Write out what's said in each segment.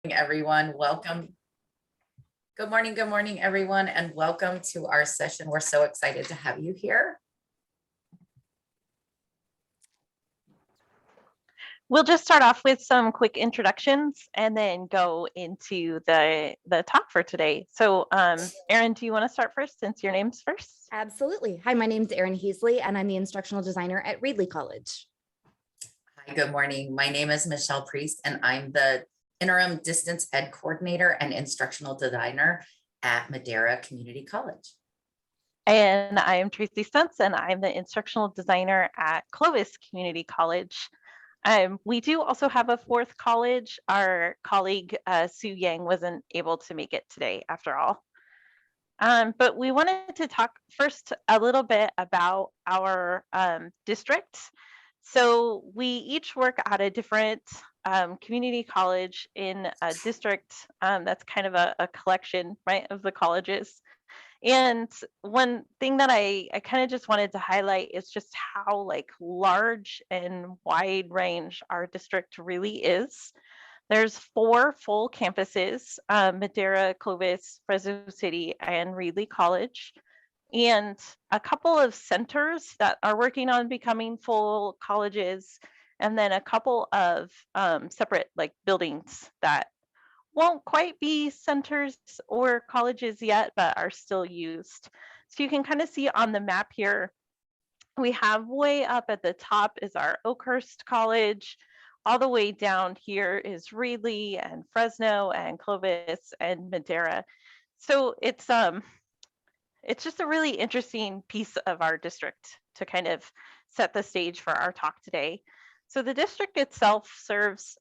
Everyone. Welcome. Good morning, everyone, and welcome to our session. We're so excited to have you here. We'll just start off with some quick introductions and then go into the talk for today. So Erin, do you want to start first since your name's first? Absolutely. Hi, my name is Erin Heasley and I'm the instructional designer at Reedley College. Hi, good morning. My name is Michelle Priest and I'm the interim distance ed coordinator and instructional designer at Madera Community College. And I am Tracy Stuntz and I'm the instructional designer at Clovis Community College. We do also have a fourth college. Our colleague Sue Yang wasn't able to make it today after all. But we wanted to talk first a little bit about our district. So we each work at a different community college in a district that's kind of a collection, right, of the colleges. And one thing that I kind of just wanted to highlight is just how like large and wide range our district really is. There's 4 full campuses, Madera, Clovis, Fresno City, and Reedley College, and a couple of centers that are working on becoming full colleges, and then a couple of separate like buildings that won't quite be centers or colleges yet, but are still used. So you can kind of see on the map here, we have way up at the top is our Oakhurst College. All the way down here is Reedley and Fresno and Clovis and Madera. So it's just a really interesting piece of our district to kind of set the stage for our talk today. So the district itself serves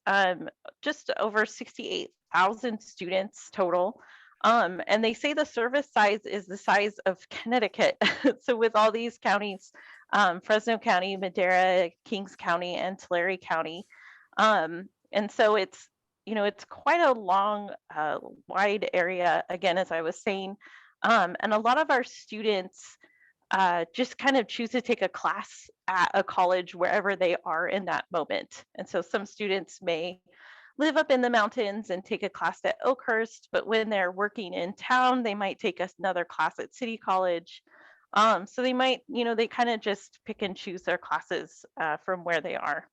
just over 68,000 students total. And they say the service size is the size of Connecticut. So with all these counties, Fresno County, Madera, Kings County, and Tulare County. And so it's quite a long, wide area, again, as I was saying. And a lot of our students just kind of choose to take a class at a college wherever they are in that moment. And so some students may live up in the mountains and take a class at Oakhurst, but when they're working in town, they might take another class at City College. So they might, they kind of just pick and choose their classes from where they are.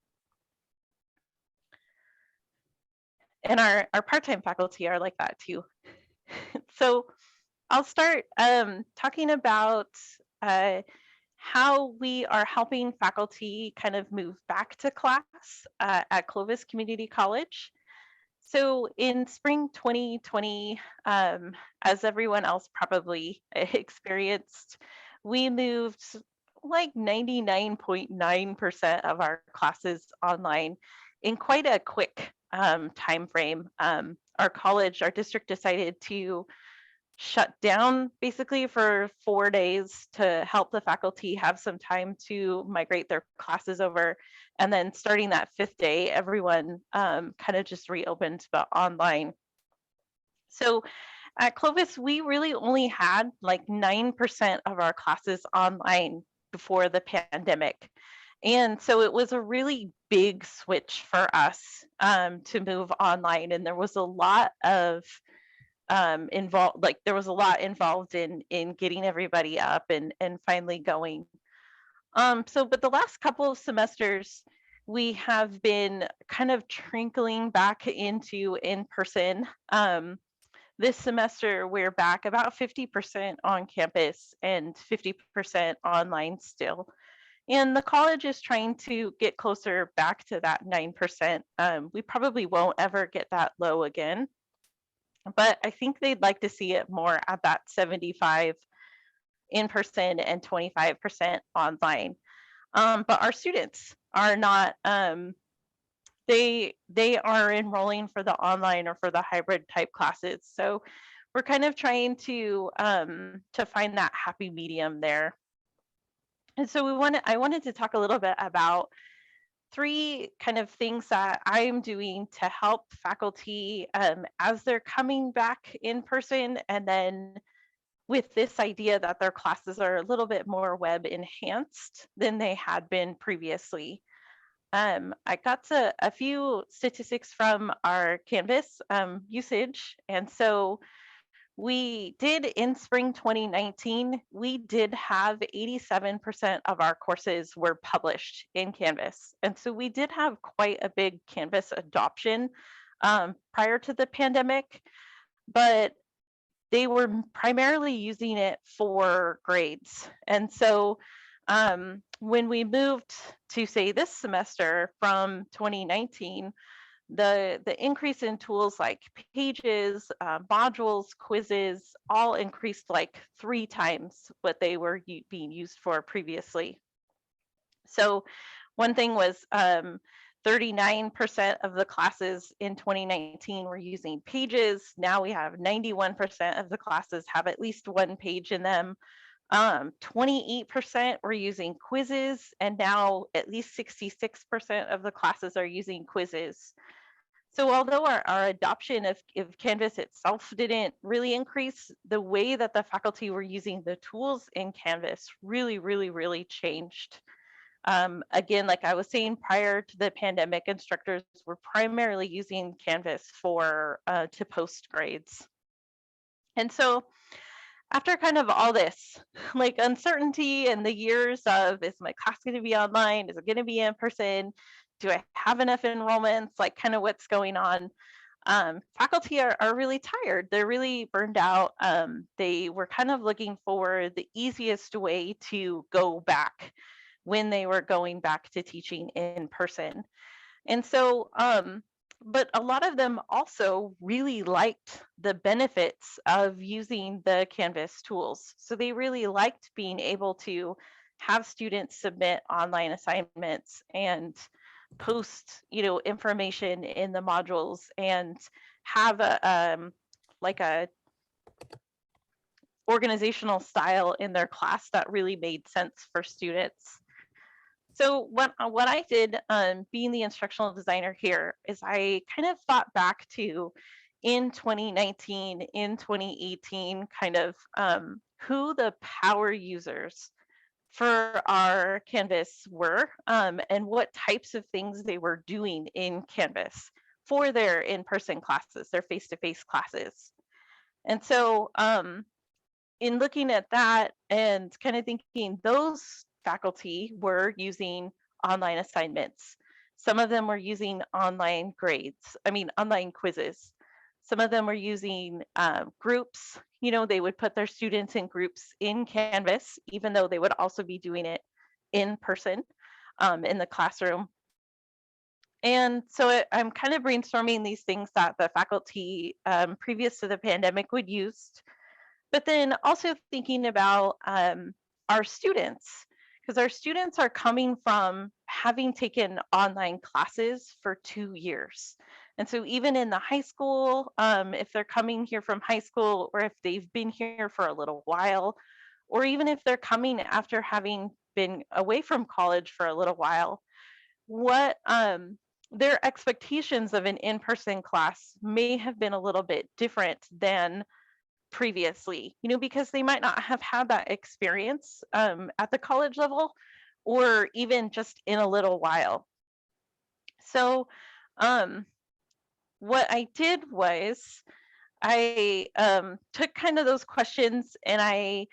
And our part-time faculty are like that too. So I'll start talking about how we are helping faculty kind of move back to class at Clovis Community College. So in spring 2020, as everyone else probably experienced, we moved like 99.9% of our classes online in quite a quick time frame. Our district decided to shut down basically for 4 days to help the faculty have some time to migrate their classes over. And then starting that 5th day, everyone kind of just reopened the online. So at Clovis, we really only had like 9% of our classes online before the pandemic. And so it was a really big switch for us to move online. And there was a lot of involved in getting everybody up and finally going. But the last couple of semesters we have been kind of trickling back into in-person. This semester we're back about 50% on campus and 50% online still. And the college is trying to get closer back to that 9%. We probably won't ever get that low again, but I think they'd like to see it more at that 75 in person and 25% online. But our students are not, they are enrolling for the online or for the hybrid type classes. So we're kind of trying to find that happy medium there. And so I wanted to talk a little bit about 3 kind of things that I'm doing to help faculty as they're coming back in person, and then with this idea that their classes are a little bit more web enhanced than they had been previously. I got a few statistics from our Canvas usage. And so we did in spring 2019, we did have 87% of our courses were published in Canvas. And so we did have quite a big Canvas adoption prior to the pandemic, but they were primarily using it for grades. And so when we moved to say this semester from 2019, the increase in tools like pages, modules, quizzes, all increased like 3 times what they were being used for previously. So one thing was 39% of the classes in 2019 were using pages. Now we have 91% of the classes have at least one page in them. 28% were using quizzes, and now at least 66% of the classes are using quizzes. So although our adoption of Canvas itself didn't really increase, the way that the faculty were using the tools in Canvas really changed. Again, like I was saying, prior to the pandemic, instructors were primarily using Canvas for to post grades. And so after kind of all this, like uncertainty and the years of, is my class going to be online? Is it going to be in person? Do I have enough enrollments? Like kind of what's going on? Faculty are really tired. They're really burned out. They were kind of looking for the easiest way to go back when they were going back to teaching in person. And so, but a lot of them also really liked the benefits of using the Canvas tools. So they really liked being able to have students submit online assignments and post, information in the modules and have a like a organizational style in their class that really made sense for students. So what I did, being the instructional designer here, is I kind of thought back to in 2019, in 2018, kind of who the power users for our Canvas were, and what types of things they were doing in Canvas for their in-person classes, their face-to-face classes. And so in looking at that and kind of thinking, those faculty were using online assignments. Some of them were using online online quizzes. Some of them were using groups. They would put their students in groups in Canvas, even though they would also be doing it in person in the classroom. And so I'm kind of brainstorming these things that the faculty previous to the pandemic would use, but then also thinking about our students, because our students are coming from having taken online classes for 2 years. And so even in the high school, if they're coming here from high school, or if they've been here for a little while, or even if they're coming after having been away from college for a little while, what their expectations of an in-person class may have been a little bit different than previously, because they might not have had that experience at the college level, or even just in a little while. So what I did was I took kind of those questions and I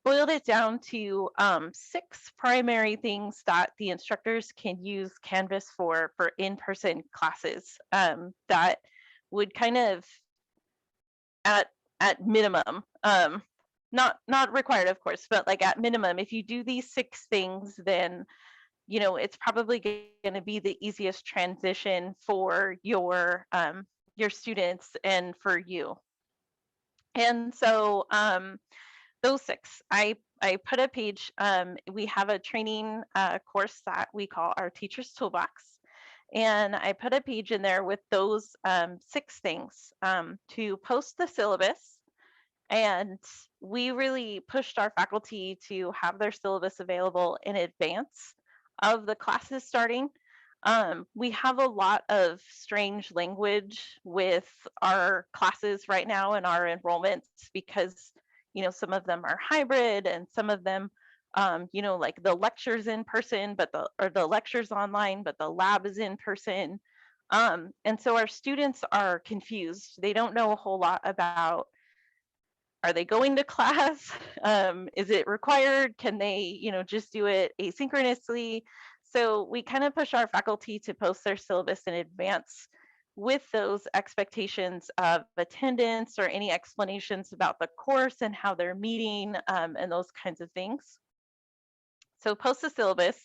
boiled it down to 6 primary things that the instructors can use Canvas for in-person classes, that would kind of at minimum, not required of course, but like at minimum, if you do these 6 things, then it's probably going to be the easiest transition for your students and for you. And so those 6, I put a page, we have a training course that we call our Teacher's Toolbox. And I put a page in there with those 6 things to post the syllabus. And we really pushed our faculty to have their syllabus available in advance of the classes starting. We have a lot of strange language with our classes right now and our enrollments, because some of them are hybrid and some of them like the lectures in person, but the lectures online, but the lab is in person. And so our students are confused. They don't know a whole lot about, are they going to class? Is it required? Can they, just do it asynchronously? So we kind of push our faculty to post their syllabus in advance with those expectations of attendance or any explanations about the course and how they're meeting, and those kinds of things. So post the syllabus,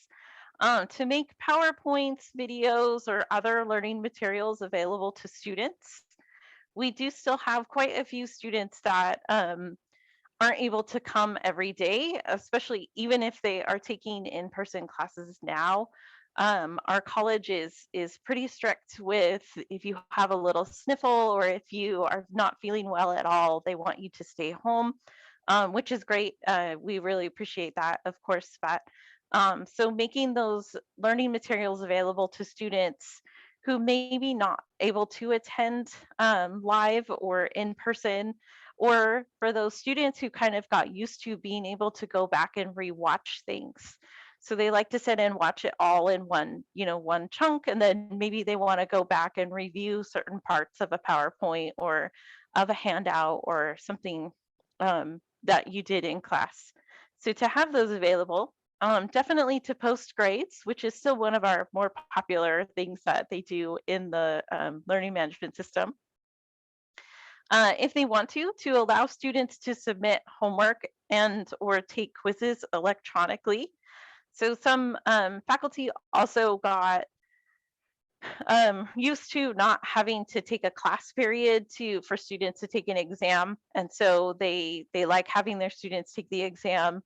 to make PowerPoints, videos, or other learning materials available to students. We do still have quite a few students that aren't able to come every day, especially even if they are taking in-person classes now. Our college is pretty strict with, if you have a little sniffle or if you are not feeling well at all, they want you to stay home, which is great. We really appreciate that, of course, but so making those learning materials available to students who may be not able to attend live or in person, or for those students who kind of got used to being able to go back and rewatch things. So they like to sit and watch it all in one chunk, and then maybe they want to go back and review certain parts of a PowerPoint or of a handout or something that you did in class. So to have those available, definitely to post grades, which is still one of our more popular things that they do in the learning management system. If they want to allow students to submit homework and or take quizzes electronically. So some faculty also got used to not having to take a class period for students to take an exam, and so they like having their students take the exam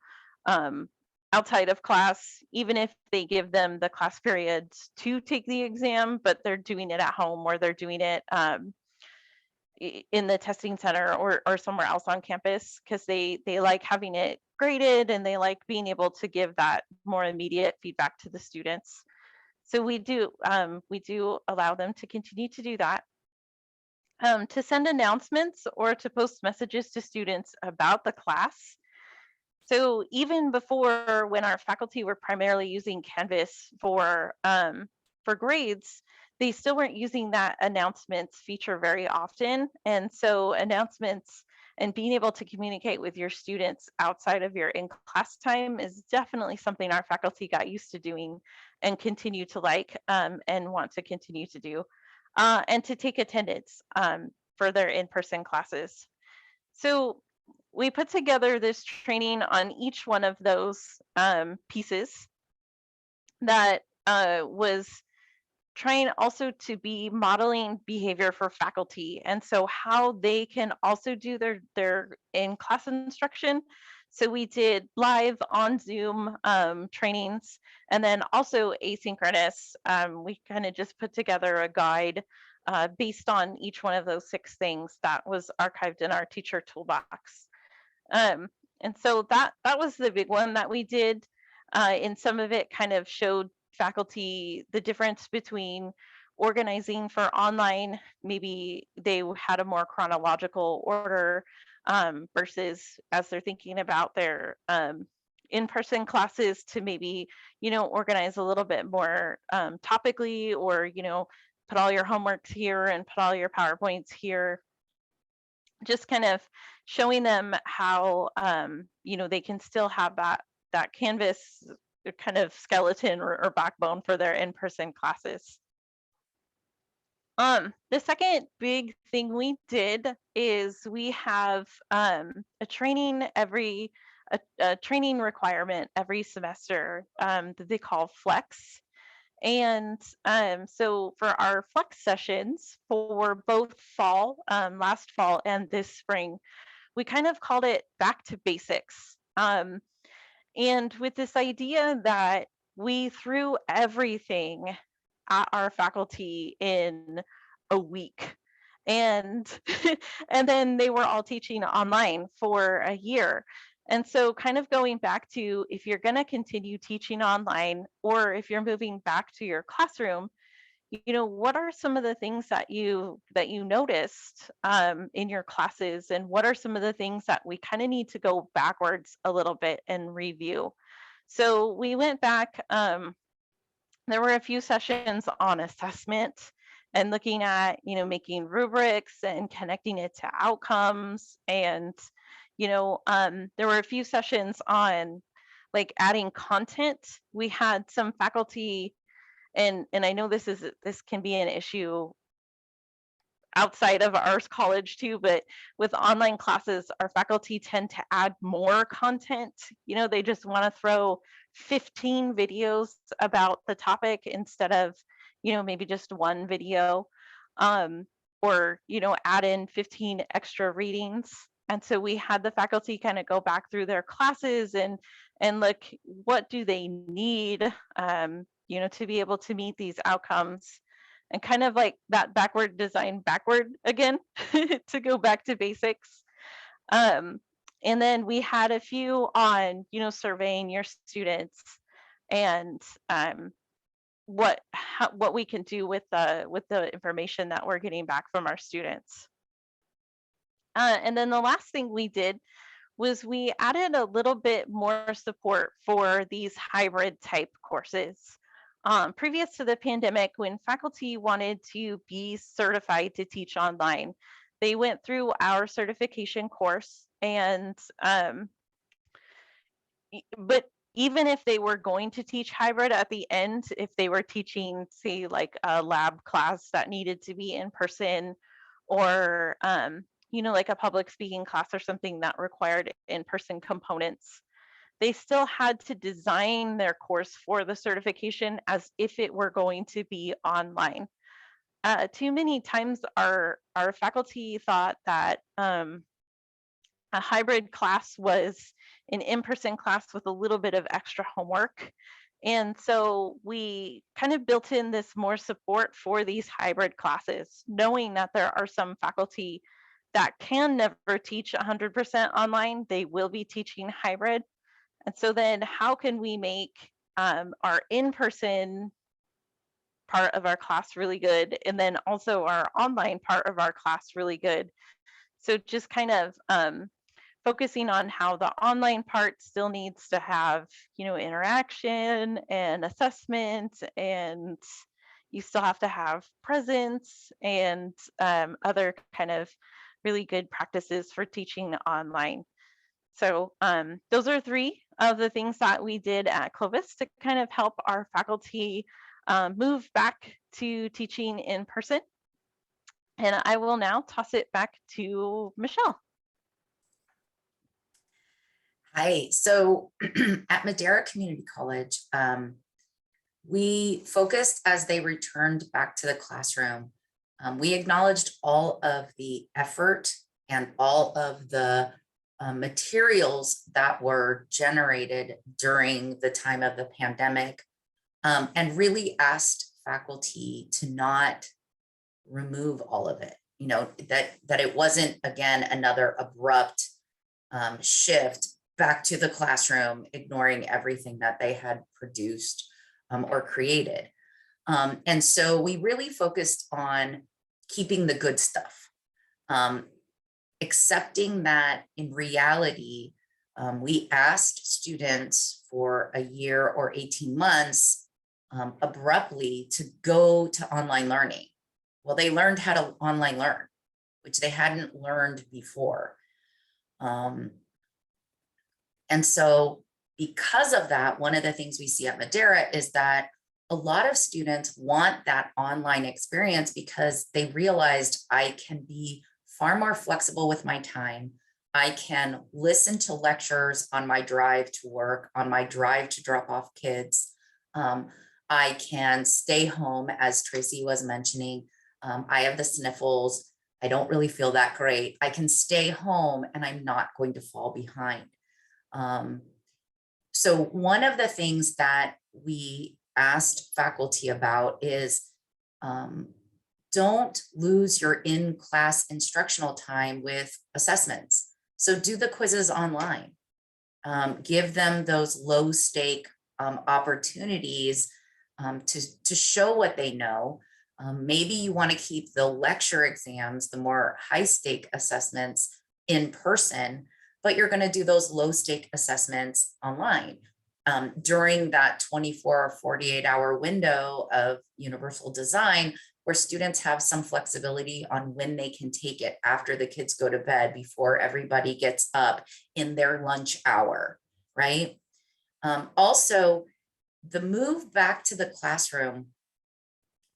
um, outside of class, even if they give them the class periods to take the exam, but they're doing it at home or they're doing it in the testing center or somewhere else on campus, because they like having it graded and they like being able to give that more immediate feedback to the students. So we do allow them to continue to do that. To send announcements or to post messages to students about the class. So even before, when our faculty were primarily using Canvas for grades, they still weren't using that announcements feature very often. And so announcements and being able to communicate with your students outside of your in-class time is definitely something our faculty got used to doing and continue to like, and want to continue to do, and to take attendance for their in-person classes. So we put together this training on each one of those pieces that was trying also to be modeling behavior for faculty, and so how they can also do their in-class instruction. So we did live on Zoom trainings, and then also asynchronous. We kind of just put together a guide based on each one of those 6 things that was archived in our teacher toolbox. And so that was the big one that we did. And some of it kind of showed faculty the difference between organizing for online. Maybe they had a more chronological order, versus as they're thinking about their in-person classes, to maybe organize a little bit more topically, or put all your homeworks here and put all your PowerPoints here. Just kind of showing them how they can still have that Canvas kind of skeleton or backbone for their in-person classes. The second big thing we did is we have a training a training requirement every semester that they call Flex. And so for our Flex sessions for both fall, last fall and this spring, we kind of called it back to basics. And with this idea that we threw everything at our faculty in a week. And and then they were all teaching online for a year. And so kind of going back to, if you're going to continue teaching online, or if you're moving back to your classroom, what are some of the things that you noticed in your classes, and what are some of the things that we kind of need to go backwards a little bit and review? So we went back, there were a few sessions on assessment and looking at, making rubrics and connecting it to outcomes. And, there were a few sessions on like adding content. We had some faculty, and I know this can be an issue outside of our college too, but with online classes, our faculty tend to add more content. They just want to throw 15 videos about the topic instead of, maybe just one video, um, or, add in 15 extra readings. And so we had the faculty kind of go back through their classes and look, what do they need, to be able to meet these outcomes, and kind of like that backward design backward again to go back to basics. Um, and then we had a few on, surveying your students and what we can do with the information that we're getting back from our students. And then the last thing we did was we added a little bit more support for these hybrid type courses. Previous to the pandemic, when faculty wanted to be certified to teach online, they went through our certification course, and but even if they were going to teach hybrid at the end, if they were teaching, say, like a lab class that needed to be in person, or like a public speaking class or something that required in-person components, they still had to design their course for the certification as if it were going to be online. Too many times our faculty thought that a hybrid class was an in-person class with a little bit of extra homework. And so we kind of built in this more support for these hybrid classes, knowing that there are some faculty that can never teach 100% online. They will be teaching hybrid. And so then how can we make our in-person part of our class really good, and then also our online part of our class really good? So just kind of focusing on how the online part still needs to have, interaction and assessment, and you still have to have presence and other kind of really good practices for teaching online. So those are three of the things that we did at Clovis to kind of help our faculty move back to teaching in person. And I will now toss it back to Michelle. Hi, so at Madera Community College, we focused as they returned back to the classroom. We acknowledged all of the effort and all of the materials that were generated during the time of the pandemic, and really asked faculty to not remove all of it. That it wasn't, again, another abrupt shift back to the classroom, ignoring everything that they had produced or created. And so we really focused on keeping the good stuff, accepting that in reality, we asked students for a year or 18 months abruptly to go to online learning. Well, they learned how to online learn, which they hadn't learned before. And so because of that, one of the things we see at Madera is that a lot of students want that online experience because they realized I can be far more flexible with my time. I can listen to lectures on my drive to work, on my drive to drop off kids. I can stay home, as Tracy was mentioning. I have the sniffles. I don't really feel that great. I can stay home and I'm not going to fall behind. So one of the things that we asked faculty about is don't lose your in-class instructional time with assessments. So do the quizzes online. Give them those low-stake opportunities to show what they know. Maybe you want to keep the lecture exams, the more high-stake assessments, in person, but you're going to do those low-stake assessments online. during that 24 or 48-hour window of universal design, where students have some flexibility on when they can take it after the kids go to bed, before everybody gets up in their lunch hour, right? Also, the move back to the classroom,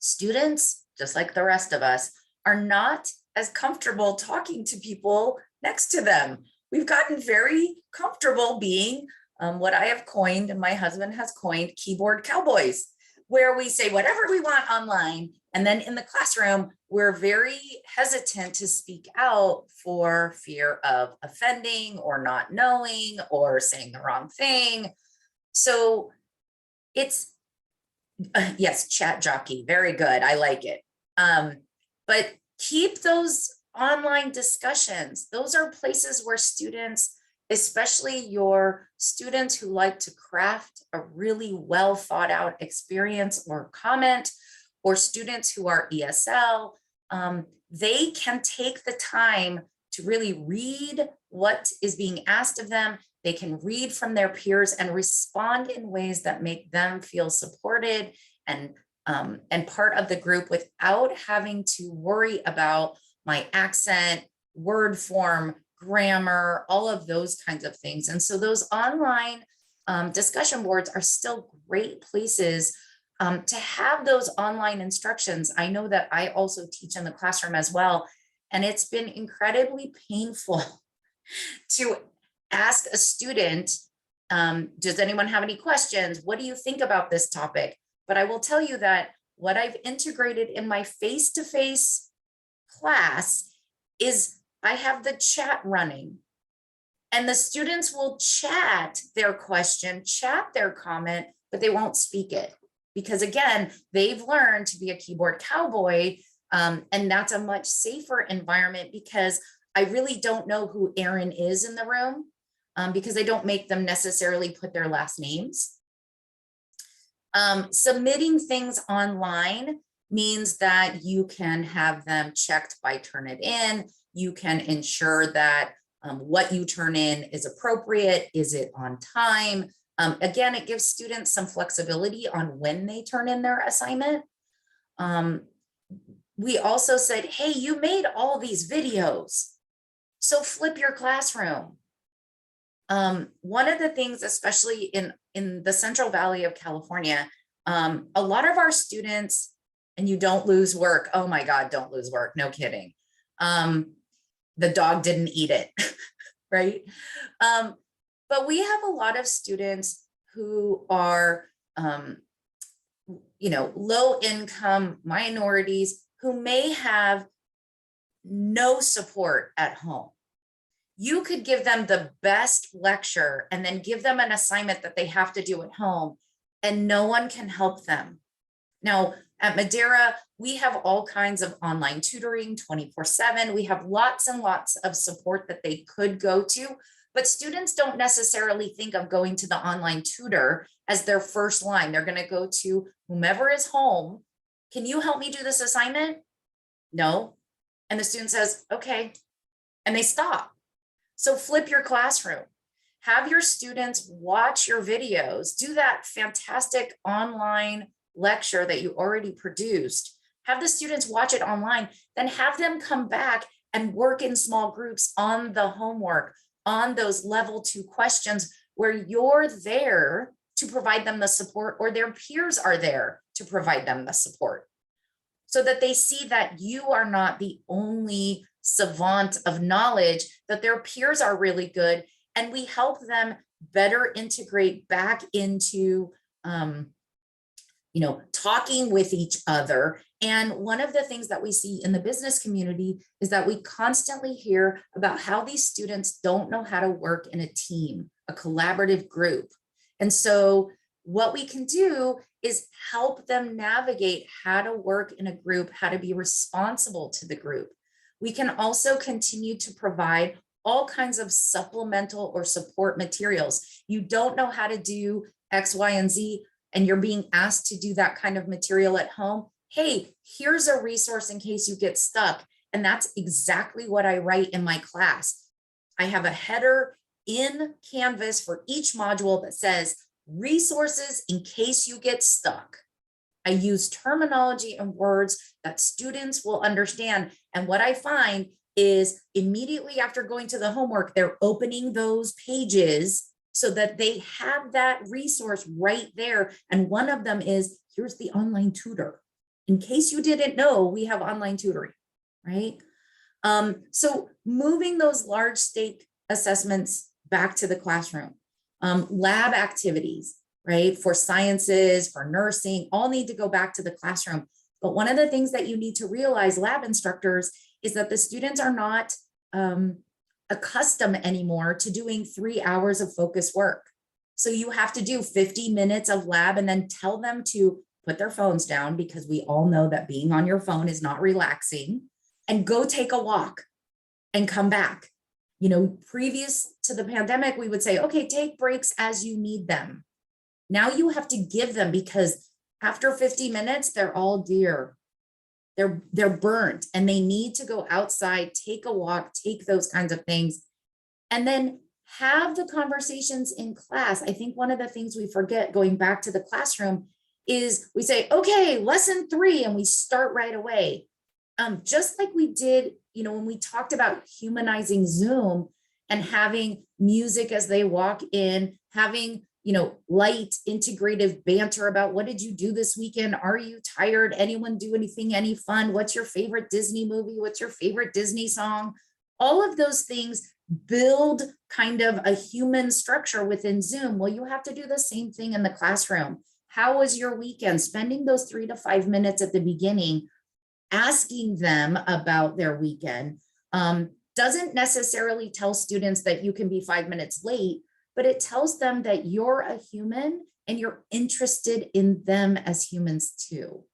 students, just like the rest of us, are not as comfortable talking to people next to them. We've gotten very comfortable being what I have coined, and my husband has coined, keyboard cowboys, where we say whatever we want online. And then in the classroom, we're very hesitant to speak out for fear of offending or not knowing or saying the wrong thing. So it's, yes, chat jockey, very good. I like it. But keep those online discussions. Those are places where students, especially your students who like to craft a really well thought out experience or comment, or students who are ESL, they can take the time to really read what is being asked of them. They can read from their peers and respond in ways that make them feel supported and part of the group, without having to worry about my accent, word form, grammar, all of those kinds of things. And so those online discussion boards are still great places to have those online instructions. I know that I also teach in the classroom as well, and it's been incredibly painful to ask a student, does anyone have any questions? What do you think about this topic? But I will tell you that what I've integrated in my face-to-face class is I have the chat running, and the students will chat their question, chat their comment, but they won't speak it. Because again, they've learned to be a keyboard cowboy, and that's a much safer environment, because I really don't know who Erin is in the room, because I don't make them necessarily put their last names. Submitting things online means that you can have them checked by Turnitin. You can ensure that what you turn in is appropriate. Is it on time? Again, it gives students some flexibility on when they turn in their assignment. We also said, hey, you made all these videos, so flip your classroom. One of the things, especially in the Central Valley of California, a lot of our students, and you don't lose work. Oh my God, don't lose work. No kidding. The dog didn't eat it, right? But we have a lot of students who are, low income minorities who may have no support at home. You could give them the best lecture and then give them an assignment that they have to do at home, and no one can help them. Now, at Madera, we have all kinds of online tutoring 24/7. We have lots and lots of support that they could go to, but students don't necessarily think of going to the online tutor as their first line. They're going to go to whomever is home. Can you help me do this assignment? No. And the student says, okay. And they stop. So flip your classroom. Have your students watch your videos, do that fantastic online lecture that you already produced. Have the students watch it online, then have them come back and work in small groups on the homework, on those level 2 questions where you're there to provide them the support, or their peers are there to provide them the support, so that they see that you are not the only savant of knowledge, that their peers are really good, and we help them better integrate back into talking with each other. And one of the things that we see in the business community is that we constantly hear about how these students don't know how to work in a team, a collaborative group. And so what we can do is help them navigate how to work in a group, how to be responsible to the group. We can also continue to provide all kinds of supplemental or support materials. You don't know how to do X, Y, and Z, and you're being asked to do that kind of material at home. Hey, here's a resource in case you get stuck. And that's exactly what I write in my class. I have a header in Canvas for each module that says, resources in case you get stuck. I use terminology and words that students will understand. And what I find is immediately after going to the homework, they're opening those pages so that they have that resource right there. And one of them is, here's the online tutor. In case you didn't know, we have online tutoring, right? So moving those large stake assessments back to the classroom, lab activities, right? For sciences, for nursing, all need to go back to the classroom. But one of the things that you need to realize, lab instructors, is that the students are not accustomed anymore to doing 3 hours of focused work. So you have to do 50 minutes of lab and then tell them to put their phones down, because we all know that being on your phone is not relaxing, and go take a walk and come back. You know, previous to the pandemic, we would say, okay, take breaks as you need them. Now you have to give them, because after 50 minutes, they're all dear. They're burnt, and they need to go outside, take a walk, take those kinds of things, and then have the conversations in class. I think one of the things we forget going back to the classroom is we say, okay, lesson 3, and we start right away. Just like we did, you know, when we talked about humanizing Zoom and having music as they walk in, having, you know, light integrative banter about what did you do this weekend? Are you tired? Anyone do anything, any fun? What's your favorite Disney movie? What's your favorite Disney song? All of those things build kind of a human structure within Zoom. Well, you have to do the same thing in the classroom. How was your weekend? Spending those 3 to 5 minutes at the beginning, asking them about their weekend, doesn't necessarily tell students that you can be 5 minutes late, but it tells them that you're a human and you're interested in them as humans too.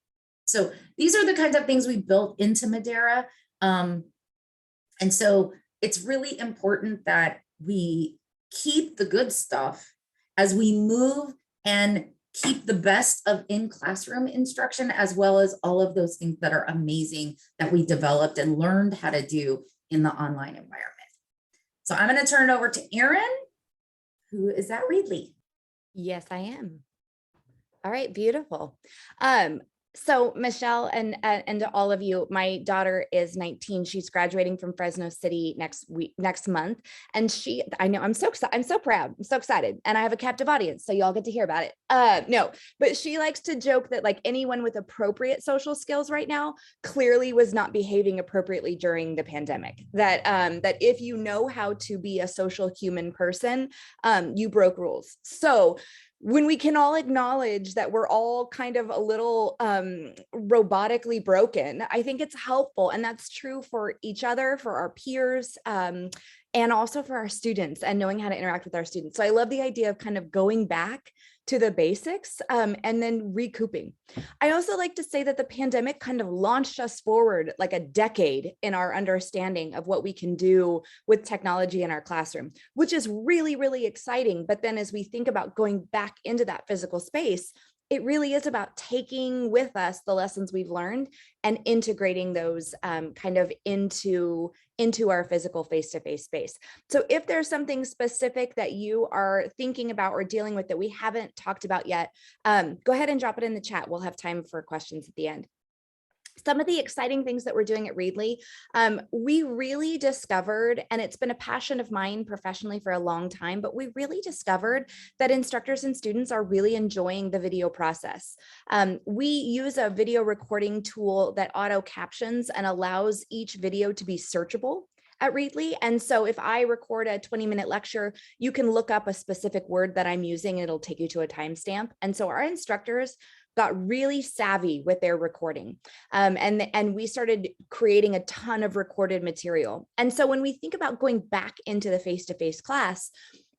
So these are the kinds of things we built into Madera. And so it's really important that we keep the good stuff as we move and keep the best of in-classroom instruction, as well as all of those things that are amazing that we developed and learned how to do in the online environment. So I'm going to turn it over to Erin, who is at Reedley. Yes, I am. All right, beautiful. So Michelle and to all of you, my daughter is 19. She's graduating from Fresno City next month. And I know, I'm so proud. I'm so excited. And I have a captive audience, so y'all get to hear about it. No, but she likes to joke that like anyone with appropriate social skills right now clearly was not behaving appropriately during the pandemic. That if you know how to be a social human person, you broke rules. So when we can all acknowledge that we're all kind of a little robotically broken, I think it's helpful. And that's true for each other, for our peers, and also for our students, and knowing how to interact with our students. So I love the idea of kind of going back to the basics and then recouping. I also like to say that the pandemic kind of launched us forward like a decade in our understanding of what we can do with technology in our classroom, which is really, really exciting. But then as we think about going back into that physical space, it really is about taking with us the lessons we've learned and integrating those kind of into our physical face-to-face space. So if there's something specific that you are thinking about or dealing with that we haven't talked about yet, go ahead and drop it in the chat. We'll have time for questions at the end. Some of the exciting things that we're doing at Reedley, we really discovered, and it's been a passion of mine professionally for a long time, but we really discovered that instructors and students are really enjoying the video process. We use a video recording tool that auto captions and allows each video to be searchable at Reedley. And so if I record a 20-minute lecture, you can look up a specific word that I'm using, and it'll take you to a timestamp. And so our instructors got really savvy with their recording. And we started creating a ton of recorded material. And so when we think about going back into the face-to-face class,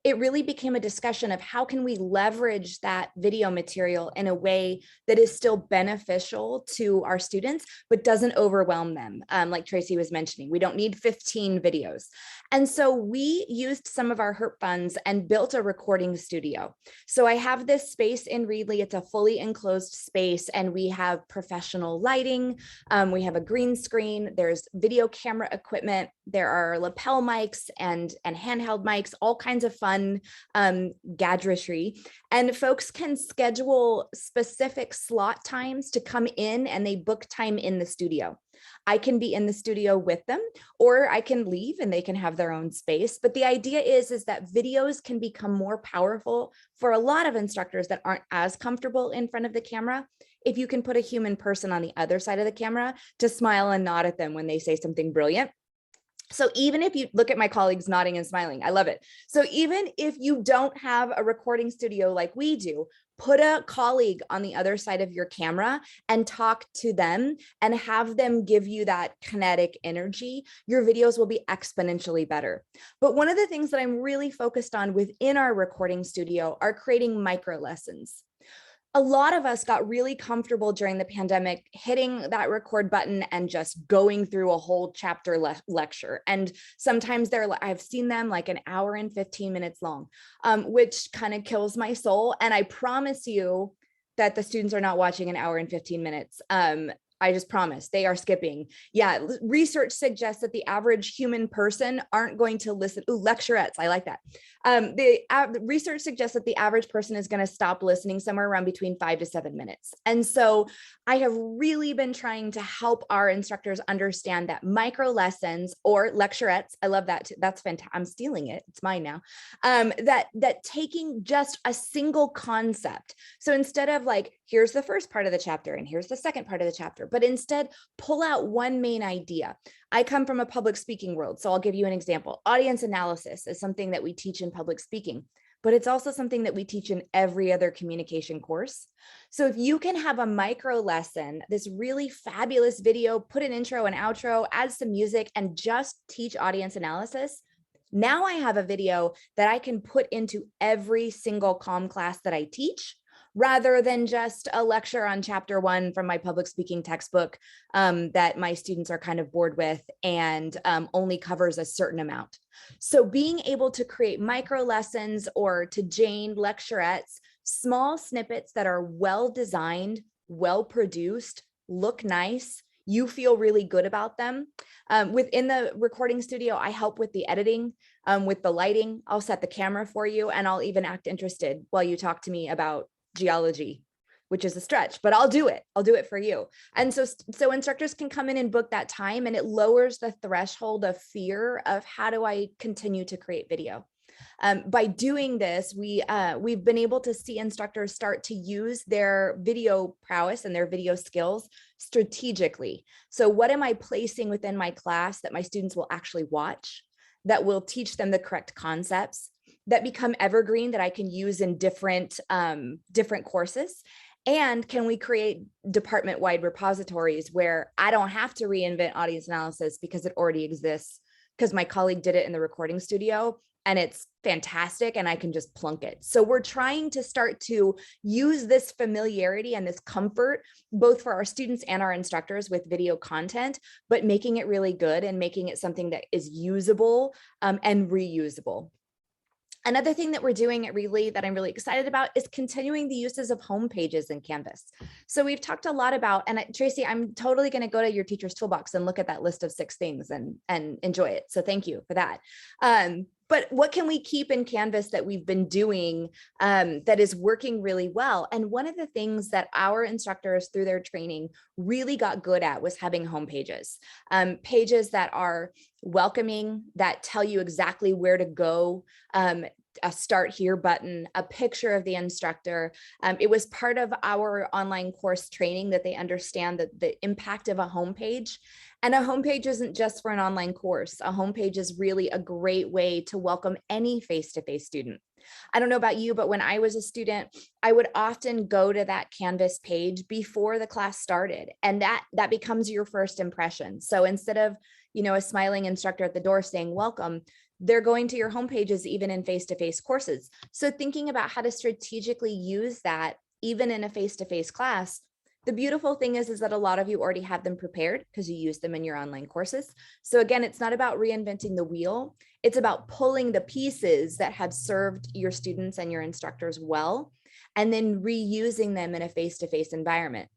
it really became a discussion of how can we leverage that video material in a way that is still beneficial to our students, but doesn't overwhelm them. Like Tracy was mentioning, we don't need 15 videos. And so we used some of our HERP funds and built a recording studio. So I have this space in Reedley. It's a fully enclosed space, and we have professional lighting. We have a green screen. There's video camera equipment. There are lapel mics and handheld mics, all kinds of fun fun gadgetry. And folks can schedule specific slot times to come in, and they book time in the studio. I can be in the studio with them, or I can leave and they can have their own space. But the idea is that videos can become more powerful for a lot of instructors that aren't as comfortable in front of the camera if you can put a human person on the other side of the camera to smile and nod at them when they say something brilliant. So even if you look at my colleagues nodding and smiling, I love it. So even if you don't have a recording studio like we do, put a colleague on the other side of your camera and talk to them and have them give you that kinetic energy. Your videos will be exponentially better. But one of the things that I'm really focused on within our recording studio are creating micro lessons. A lot of us got really comfortable during the pandemic hitting that record button and just going through a whole chapter lecture. And sometimes I've seen them like an hour and 15 minutes long, which kind of kills my soul. And I promise you that the students are not watching an hour and 15 minutes. I just promise they are skipping. Yeah, research suggests that the average human person aren't going to listen. Ooh, lecturettes, I like that. The research suggests that the average person is going to stop listening somewhere around between 5 to 7 minutes. And so I have really been trying to help our instructors understand that micro lessons or lecturettes, I love that too. That's fantastic. I'm stealing it. It's mine now. That taking just a single concept. So instead of like, here's the first part of the chapter and here's the second part of the chapter, but instead pull out one main idea. I come from a public speaking world, so I'll give you an example. Audience analysis is something that we teach in public speaking, but it's also something that we teach in every other communication course. So if you can have a micro lesson, this really fabulous video, put an intro and outro, add some music, and just teach audience analysis, now I have a video that I can put into every single comm class that I teach, rather than just a lecture on chapter 1 from my public speaking textbook that my students are kind of bored with and only covers a certain amount. So being able to create micro lessons, or to Jane, lecturettes, small snippets that are well designed, well produced, look nice, you feel really good about them. Within the recording studio, I help with the editing, with the lighting. I'll set the camera for you, and I'll even act interested while you talk to me about geology, which is a stretch, but I'll do it. I'll do it for you. And so instructors can come in and book that time, and it lowers the threshold of fear of how do I continue to create video. By doing this, we've been able to see instructors start to use their video prowess and their video skills strategically. So what am I placing within my class that my students will actually watch, that will teach them the correct concepts, that become evergreen, that I can use in different courses? And can we create department-wide repositories where I don't have to reinvent audience analysis because it already exists, because my colleague did it in the recording studio and it's fantastic and I can just plunk it. So we're trying to start to use this familiarity and this comfort, both for our students and our instructors, with video content, but making it really good and making it something that is usable and reusable. Another thing that we're doing at Reedley that I'm really excited about is continuing the uses of home pages in Canvas. So we've talked a lot about, and Tracy, I'm totally going to go to your teacher's toolbox and look at that list of 6 things and enjoy it. So thank you for that. But what can we keep in Canvas that we've been doing that is working really well? And one of the things that our instructors through their training really got good at was having home pages, pages that are welcoming, that tell you exactly where to go, a start here button, a picture of the instructor. It was part of our online course training that they understand that the impact of a homepage. And a homepage isn't just for an online course. A homepage is really a great way to welcome any face-to-face student. I don't know about you, but when I was a student, I would often go to that Canvas page before the class started, and that becomes your first impression. So instead of, a smiling instructor at the door saying welcome, they're going to your home pages even in face-to-face courses. So thinking about how to strategically use that even in a face-to-face class. The beautiful thing is that a lot of you already have them prepared because you use them in your online courses. So again, it's not about reinventing the wheel. It's about pulling the pieces that have served your students and your instructors well, and then reusing them in a face-to-face environment.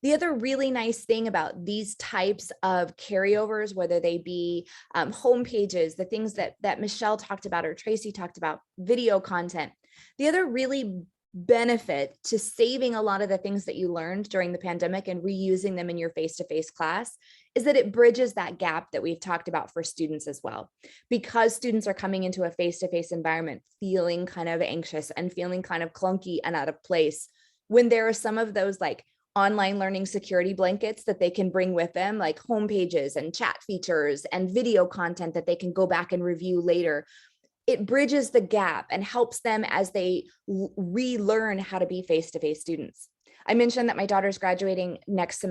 The other really nice thing about these types of carryovers, whether they be home pages, the things that Michelle talked about or Tracy talked about, video content, the other really benefit to saving a lot of the things that you learned during the pandemic and reusing them in your face-to-face class is that it bridges that gap that we've talked about for students as well. Because students are coming into a face-to-face environment feeling kind of anxious and feeling kind of clunky and out of place, when there are some of those like online learning security blankets that they can bring with them, like home pages and chat features and video content that they can go back and review later, it bridges the gap and helps them as they relearn how to be face-to-face students. I mentioned that my daughter's graduating next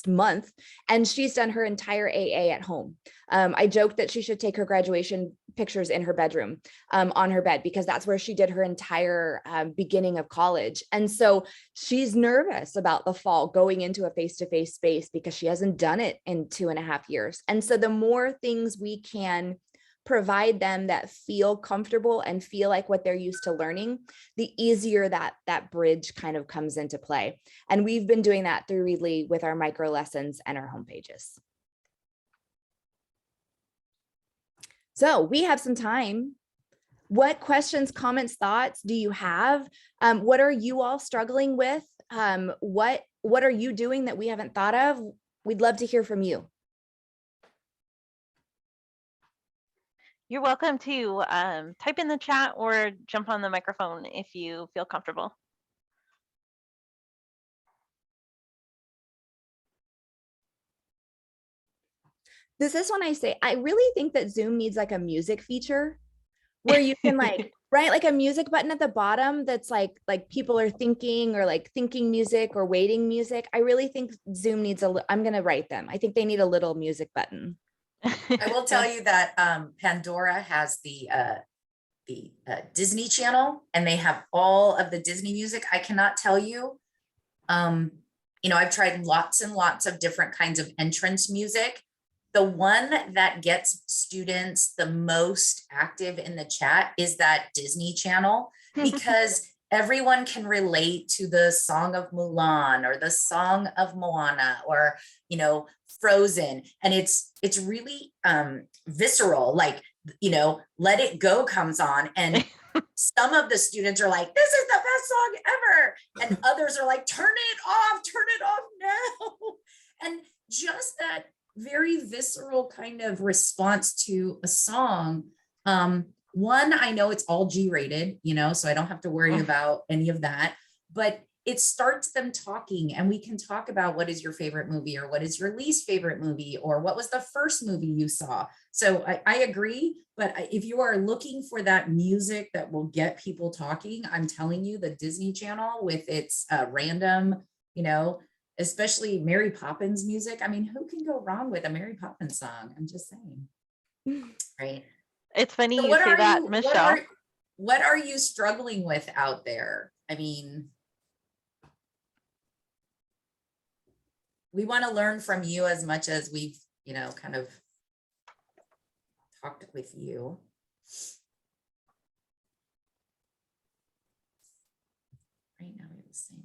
month, and she's done her entire AA at home. I joked that she should take her graduation pictures in her bedroom on her bed, because that's where she did her entire beginning of college. And so she's nervous about the fall going into a face-to-face space because she hasn't done it in 2.5 years. And so the more things we can provide them that feel comfortable and feel like what they're used to learning, the easier that bridge kind of comes into play. And we've been doing that through Reedley with our micro lessons and our home pages. So we have some time. What questions, comments, thoughts do you have? What are you all struggling with? What are you doing that we haven't thought of? We'd love to hear from you. You're welcome to type in the chat or jump on the microphone if you feel comfortable. This is when I say, I really think that Zoom needs like a music feature where you can like, right, like a music button at the bottom that's like people are thinking, or like thinking music or waiting music. I really think Zoom needs I'm going to write them. I think they need a little music button. I will tell you that Pandora has the Disney Channel, and they have all of the Disney music. I cannot tell you, you know, I've tried lots and lots of different kinds of entrance music. The one that gets students the most active in the chat is that Disney Channel, because everyone can relate to the song of Mulan or the song of Moana, or, you know, Frozen. And it's really visceral, like, you know, Let It Go comes on, and some of the students are like, this is the best song ever. And others are like, turn it off now. And just that very visceral kind of response to a song. One, I know it's all G-rated, you know, so I don't have to worry about any of that, but it starts them talking, and we can talk about what is your favorite movie, or what is your least favorite movie, or what was the first movie you saw. So I agree, but if you are looking for that music that will get people talking, I'm telling you, the Disney Channel with its random, you know, especially Mary Poppins music. I mean, who can go wrong with a Mary Poppins song? I'm just saying, right? It's funny So you say that, Michelle. What are you struggling with out there? I mean, we want to learn from you as much as we've, you know, kind of talked with you. Right now we have the same.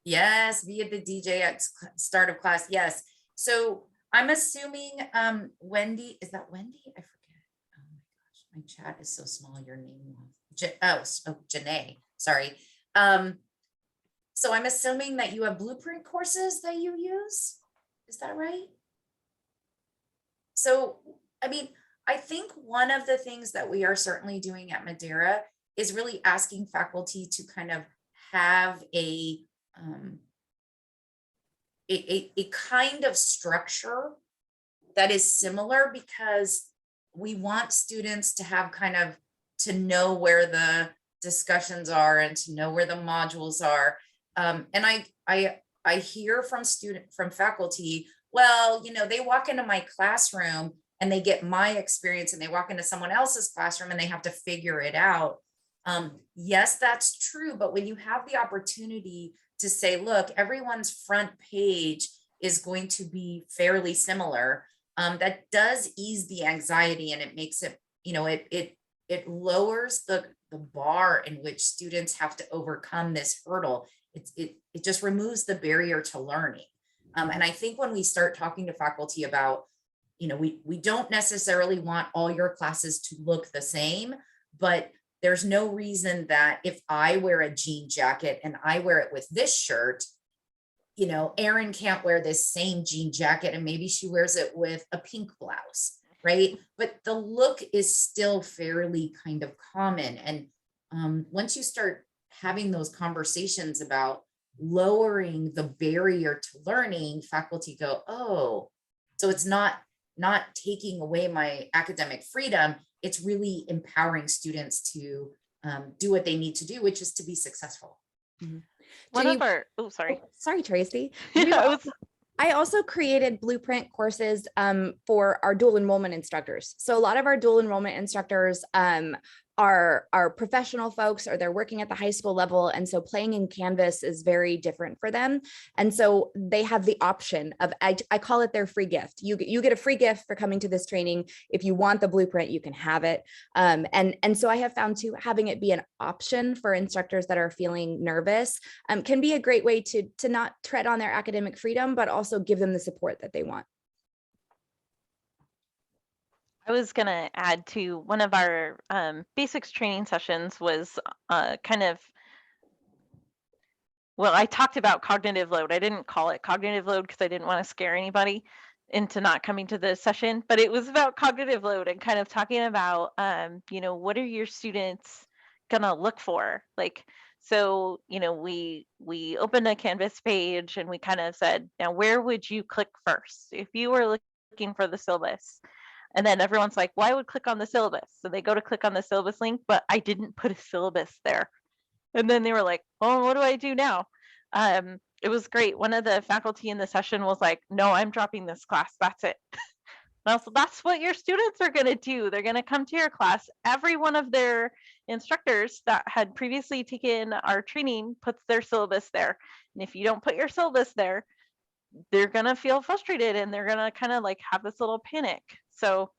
Yes, via the DJ at start of class. Yes. So I'm assuming Wendy, is that Wendy? I forget. Oh my gosh, my chat is so small. Your name was Janae. Sorry. So I'm assuming that you have blueprint courses that you use. Is that right? So, I mean, I think one of the things that we are certainly doing at Madera is really asking faculty to kind of have a kind of structure that is similar, because we want students to have kind of to know where the discussions are and to know where the modules are. And I hear from faculty, well, you know, they walk into my classroom and they get my experience, and they walk into someone else's classroom and they have to figure it out. Yes, that's true. But when you have the opportunity to say, look, everyone's front page is going to be fairly similar. that does ease the anxiety, and it makes it, it lowers the bar in which students have to overcome this hurdle. It just removes the barrier to learning. And I think when we start talking to faculty about, we don't necessarily want all your classes to look the same, but there's no reason that if I wear a jean jacket and I wear it with this shirt, Erin can't wear this same jean jacket and maybe she wears it with a pink blouse, right? But the look is still fairly kind of common. And once you start having those conversations about lowering the barrier to learning, faculty go, oh, so it's not taking away my academic freedom. It's really empowering students to do what they need to do, which is to be successful. Mm-hmm. Sorry, Tracy. Yeah, I also created blueprint courses for our dual enrollment instructors. So a lot of our dual enrollment instructors are professional folks, or they're working at the high school level. And so playing in Canvas is very different for them. And so they have the option of, I call it their free gift. You get a free gift for coming to this training. If you want the blueprint, you can have it. And so I have found too, having it be an option for instructors that are feeling nervous can be a great way to not tread on their academic freedom, but also give them the support that they want. I was going to add to one of our basics training sessions was I talked about cognitive load. I didn't call it cognitive load because I didn't want to scare anybody into not coming to the session, but it was about cognitive load and kind of talking about, what are your students going to look for? So, we opened a Canvas page and we kind of said, now, where would you click first? If you were looking for the syllabus. And then everyone's like, well, I would click on the syllabus. So they go to click on the syllabus link, but I didn't put a syllabus there. And then they were like, oh, what do I do now? It was great. One of the faculty in the session was like, no, I'm dropping this class. That's it. And that's what your students are going to do. They're going to come to your class. Every one of their instructors that had previously taken our training puts their syllabus there. And if you don't put your syllabus there, they're going to feel frustrated and they're going to kind of have this little panic. So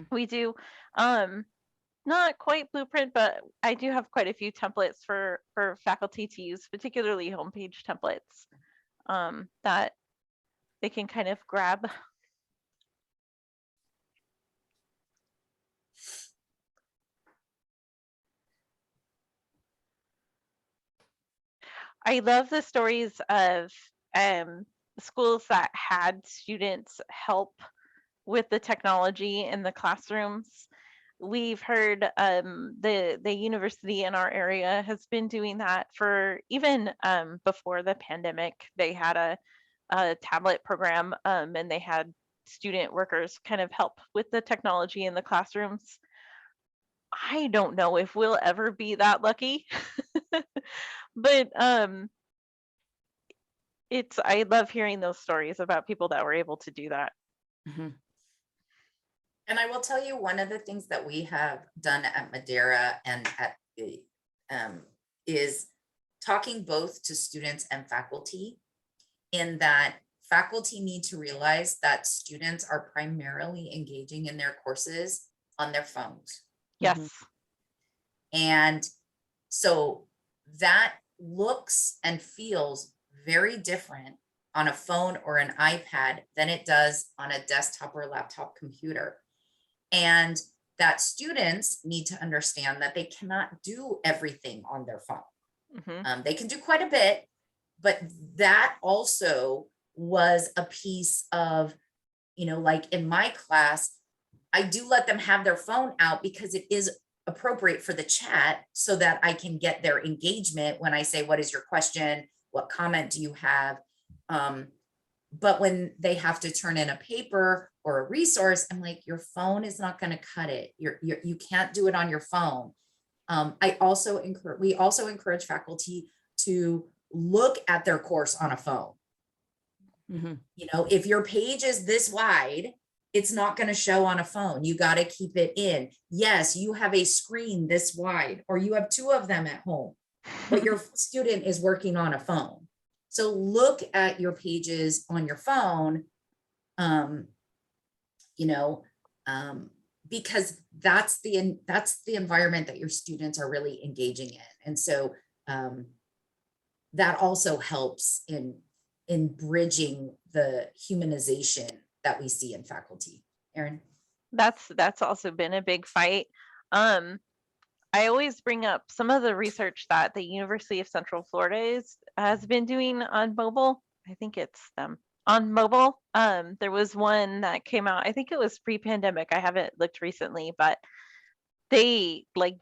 we do not quite blueprint, but I do have quite a few templates for faculty to use, particularly homepage templates that they can kind of grab. I love the stories of schools that had students help with the technology in the classrooms. We've heard the university in our area has been doing that for even before the pandemic. They had a tablet program and they had student workers kind of help with the technology in the classrooms. I don't know if we'll ever be that lucky, but I love hearing those stories about people that were able to do that. Mm-hmm. And I will tell you, one of the things that we have done at Madera and at is talking both to students and faculty, in that faculty need to realize that students are primarily engaging in their courses on their phones. Yes. Mm-hmm. And so that looks and feels very different on a phone or an iPad than it does on a desktop or laptop computer. And that students need to understand that they cannot do everything on their phone. Mm-hmm. They can do quite a bit, but that also was a piece of, like in my class, I do let them have their phone out because it is appropriate for the chat so that I can get their engagement when I say, what is your question? What comment do you have? But when they have to turn in a paper or a resource, I'm like, your phone is not going to cut it. You can't do it on your phone. We also encourage faculty to look at their course on a phone. Mm-hmm. If your page is this wide, it's not going to show on a phone. You got to keep it in. Yes, you have a screen this wide, or you have two of them at home, but your student is working on a phone. So look at your pages on your phone you know, because that's the environment that your students are really engaging in. And so that also helps in bridging the humanization that we see in faculty. Erin? That's also been a big fight. I always bring up some of the research that the University of Central Florida has been doing on mobile. I think it's them on mobile. There was one that came out, I think it was pre-pandemic. I haven't looked recently, but they like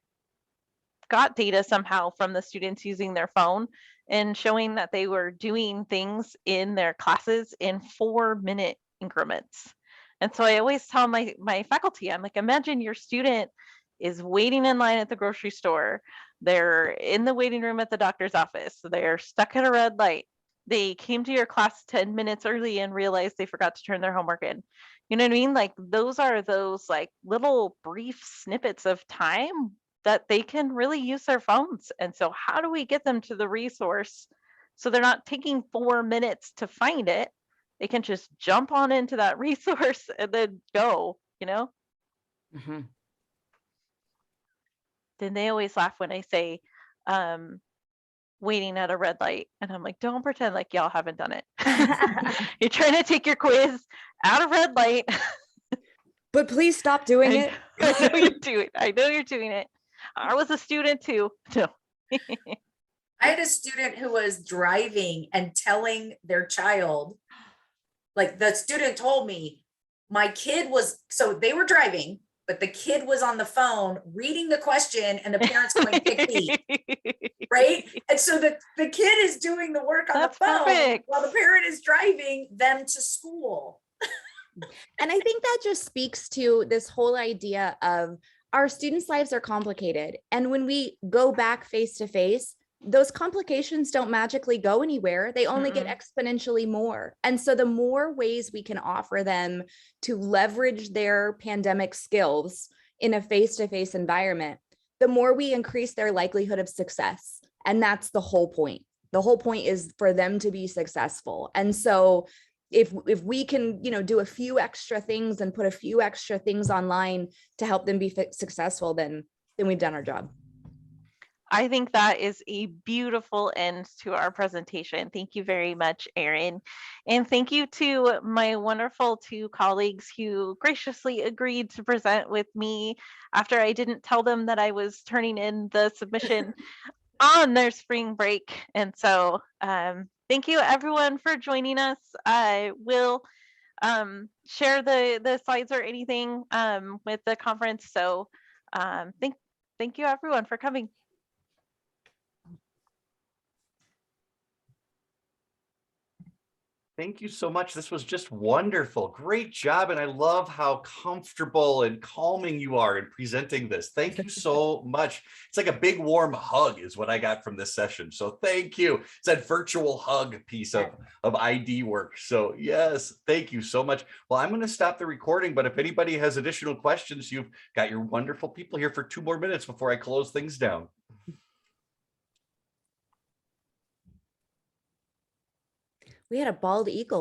got data somehow from the students using their phone and showing that they were doing things in their classes in 4-minute increments. And so I always tell my faculty, I'm like, imagine your student is waiting in line at the grocery store. They're in the waiting room at the doctor's office. They're stuck at a red light. They came to your class 10 minutes early and realized they forgot to turn their homework in. You know what I mean? Like those are those like little brief snippets of time that they can really use their phones. And so how do we get them to the resource so they're not taking 4 minutes to find it? They can just jump on into that resource and then go, you know? Mhm. Then they always laugh when I say, waiting at a red light. And I'm like, don't pretend like y'all haven't done it. You're trying to take your quiz at a red light. But please stop doing it. I know you're doing it. I know you're doing it. I was a student too. No. I had a student who was driving and telling their child, like the student told me, my kid was, so they were driving, but the kid was on the phone reading the question and the parents going pick me, right? And so the kid is doing the work on That's the phone perfect. while the parent is driving them to school. And I think that just speaks to this whole idea of our students' lives are complicated. And when we go back face to face, those complications don't magically go anywhere. They only get exponentially more. And so the more ways we can offer them to leverage their pandemic skills in a face-to-face environment, the more we increase their likelihood of success. And that's the whole point. The whole point is for them to be successful. And so if we can, you know, do a few extra things and put a few extra things online to help them be successful, then we've done our job. I think that is a beautiful end to our presentation. Thank you very much, Erin. And thank you to my wonderful 2 colleagues who graciously agreed to present with me after I didn't tell them that I was turning in the submission on their spring break. And so thank you everyone for joining us. I will share the slides or anything with the conference. So thank you everyone for coming. Thank you so much. This was just wonderful. Great job. And I love how comfortable and calming you are in presenting this. Thank you so much. It's like a big warm hug is what I got from this session. So thank you. It's that virtual hug piece of ID work. So yes, thank you so much. Well, I'm going to stop the recording, but if anybody has additional questions, you've got your wonderful people here for 2 more minutes before I close things down. We had a bald eagle